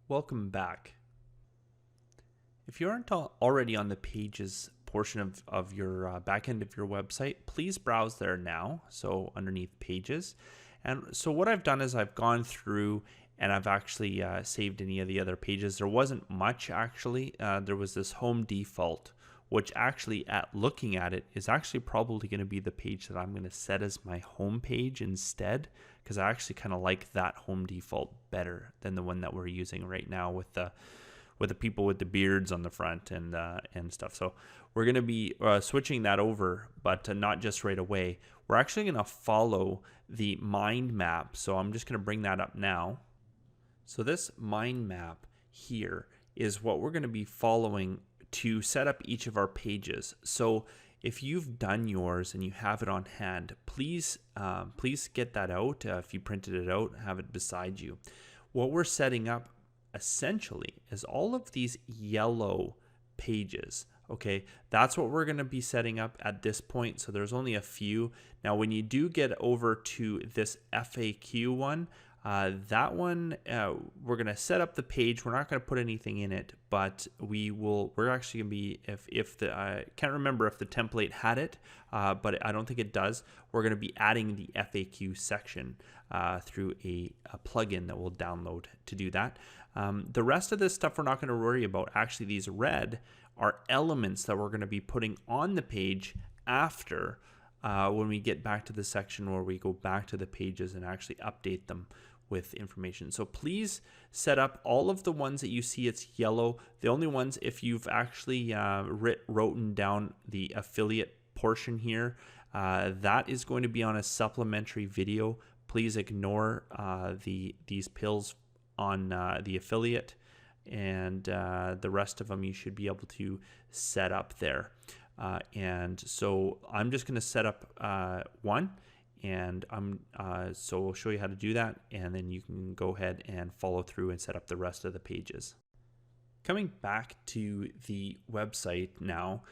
Welcome back. If you aren't already on the pages portion of your back end of your website, please browse there now. So underneath pages. And so what I've done is I've gone through and I've actually saved any of the other pages. There wasn't much actually. There was this home default, which actually at looking at it is actually probably going to be the page that I'm going to set as my home page instead, because I actually kind of like that home default better than the one that we're using right now with the people with the beards on the front and stuff. So we're going to be switching that over, but not just right away. We're actually going to follow the mind map. So I'm just going to bring that up now. So this mind map here is what we're going to be following to set up each of our pages. So if you've done yours and you have it on hand, please get that out. If you printed it out, have it beside you. What we're setting up essentially is all of these yellow pages. Okay, that's what we're going to be setting up at this point. So there's only a few. Now, when you do get over to this FAQ one, that one, we're going to set up the page. We're not going to put anything in it, but we're actually going to be, if I can't remember if the template had it, but I don't think it does. We're going to be adding the FAQ section through a plugin that we'll download to do that. The rest of this stuff we're not going to worry about. Actually, these red are elements that we're going to be putting on the page after when we get back to the section where we go back to the pages and actually update them with information. So please set up all of the ones that you see it's yellow. The only ones, if you've actually written down the affiliate portion here, that is going to be on a supplementary video. Please ignore these pills on the affiliate, and the rest of them you should be able to set up there. And so I'm just going to set up one, and so we'll show you how to do that, and then you can go ahead and follow through and set up the rest of the pages. Coming back to the website now,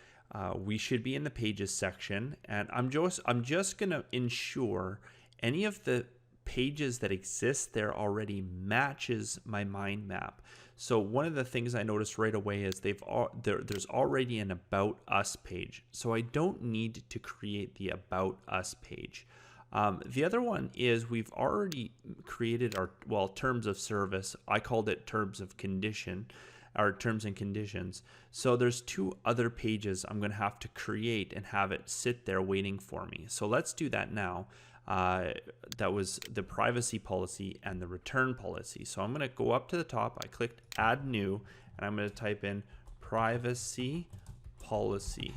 we should be in the pages section, and I'm just going to ensure any of the pages that exist there already matches my mind map. So one of the things I noticed right away is there's already an About Us page. So I don't need to create the About Us page. The other one is we've already created our terms of service. I called it terms of condition, or terms and conditions. So there's two other pages I'm going to have to create and have it sit there waiting for me. So let's do that now. That was the privacy policy and the return policy. So I'm going to go up to the top. I clicked add new, and I'm going to type in privacy policy.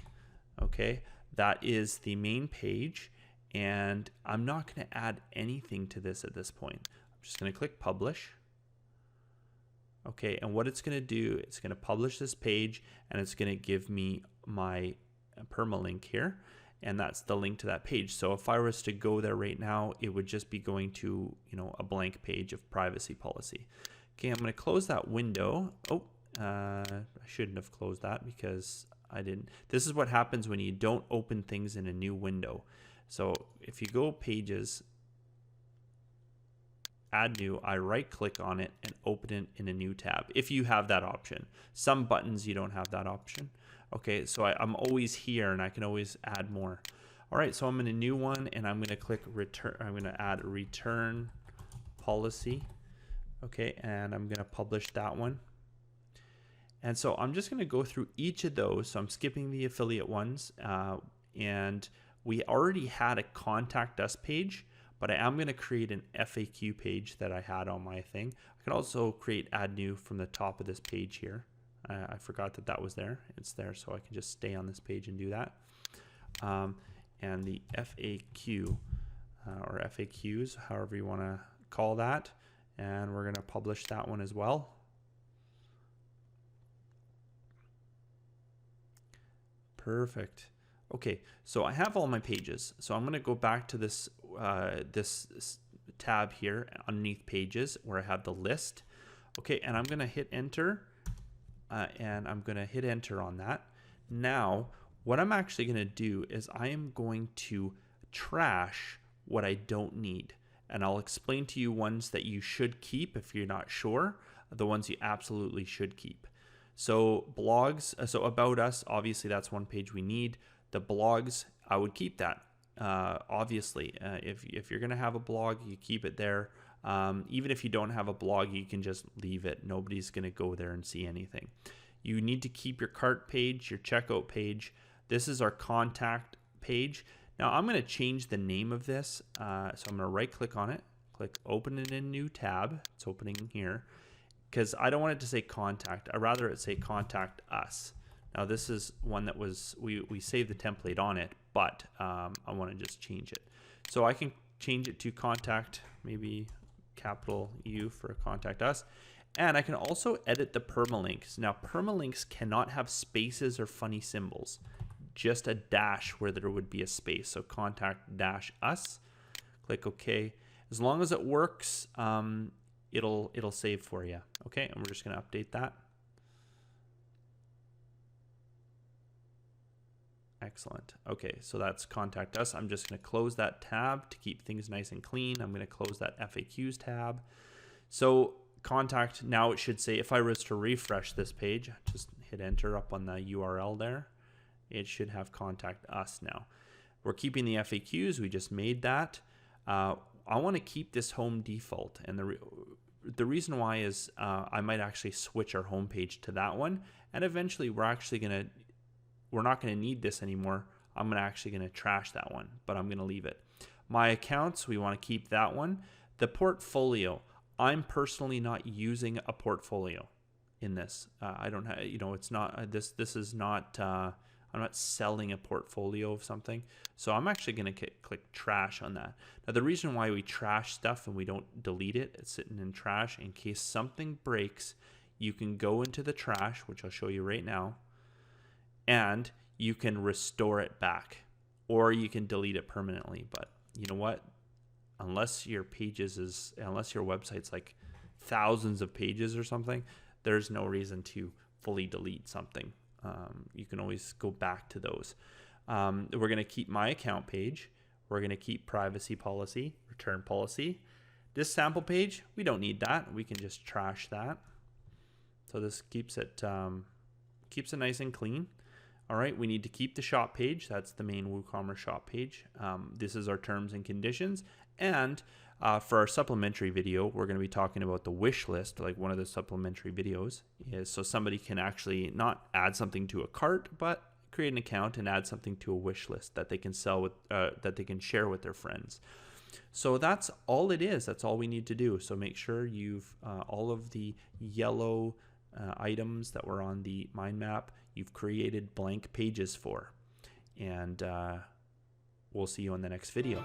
Okay, that is the main page, and I'm not going to add anything to this at this point. I'm just going to click publish. Okay, and what it's going to do, it's going to publish this page, and it's going to give me my permalink here. And that's the link to that page. So if I was to go there right now, it would just be going to, a blank page of privacy policy. Okay, I'm going to close that window. Oh, I shouldn't have closed that because I didn't. This is what happens when you don't open things in a new window. So if you go pages, add new, I right click on it and open it in a new tab if you have that option. Some buttons you don't have that option. Okay, so I'm always here and I can always add more. All right, so I'm in a new one and I'm going to click return. I'm going to add return policy. Okay, and I'm going to publish that one. And so I'm just going to go through each of those. So I'm skipping the affiliate ones, and we already had a contact us page, but I am going to create an FAQ page that I had on my thing. I can also create add new from the top of this page here. I forgot that was there. It's there, so I can just stay on this page and do that. And the FAQ, or FAQs, however you want to call that. And we're going to publish that one as well. Perfect. Okay, so I have all my pages. So I'm going to go back to this this tab here underneath pages where I have the list. Okay, and I'm going to hit enter. And I'm going to hit enter on that. Now, what I'm actually going to do is I am going to trash what I don't need. and I'll explain to you ones that you should keep if you're not sure, the ones you absolutely should keep. So blogs, so about us, obviously that's one page we need. The blogs, I would keep that. Obviously, if you're going to have a blog, you keep it there. Even if you don't have a blog, you can just leave it. Nobody's going to go there and see anything. You need to keep your cart page, your checkout page. This is our contact page. Now I'm going to change the name of this. So I'm going to right click on it, click open in a new tab. It's opening here because I don't want it to say contact. I'd rather it say contact us. Now this is one that was, we saved the template on it, but I want to just change it. So I can change it to contact, maybe capital U for contact us. And I can also edit the permalinks. Now permalinks cannot have spaces or funny symbols, just a dash where there would be a space. So contact dash us, click OK. As long as it works, it'll save for you. Okay, and we're just going to update that. Excellent. Okay, so that's contact us. I'm just going to close that tab to keep things nice and clean. I'm going to close that FAQs tab. So contact, now it should say, if I was to refresh this page, just hit enter up on the URL there, it should have contact us now. We're keeping the FAQs. We just made that. I want to keep this home default, and the reason why is I might actually switch our home page to that one, and eventually we're not going to need this anymore. I'm actually going to trash that one, but I'm going to leave it. My accounts, we want to keep that one. The portfolio, I'm personally not using a portfolio in this. I don't have, it's not, this is not, I'm not selling a portfolio of something. So I'm actually going to click trash on that. Now the reason why we trash stuff and we don't delete it, it's sitting in trash in case something breaks. You can go into the trash, which I'll show you right now, and you can restore it back, or you can delete it permanently. But you know what? Unless your website's like thousands of pages or something, there's no reason to fully delete something. You can always go back to those. We're going to keep my account page. We're going to keep privacy policy, return policy. This sample page, we don't need that. We can just trash that. So this keeps it nice and clean. All right, we need to keep the shop page. That's the main WooCommerce shop page. This is our terms and conditions. And for our supplementary video, we're going to be talking about the wish list. Like one of the supplementary videos is so somebody can actually not add something to a cart, but create an account and add something to a wish list that they can sell with, that they can share with their friends. So that's all it is. That's all we need to do. So make sure you've all of the yellow items that were on the mind map, you've created blank pages for. And we'll see you on the next video.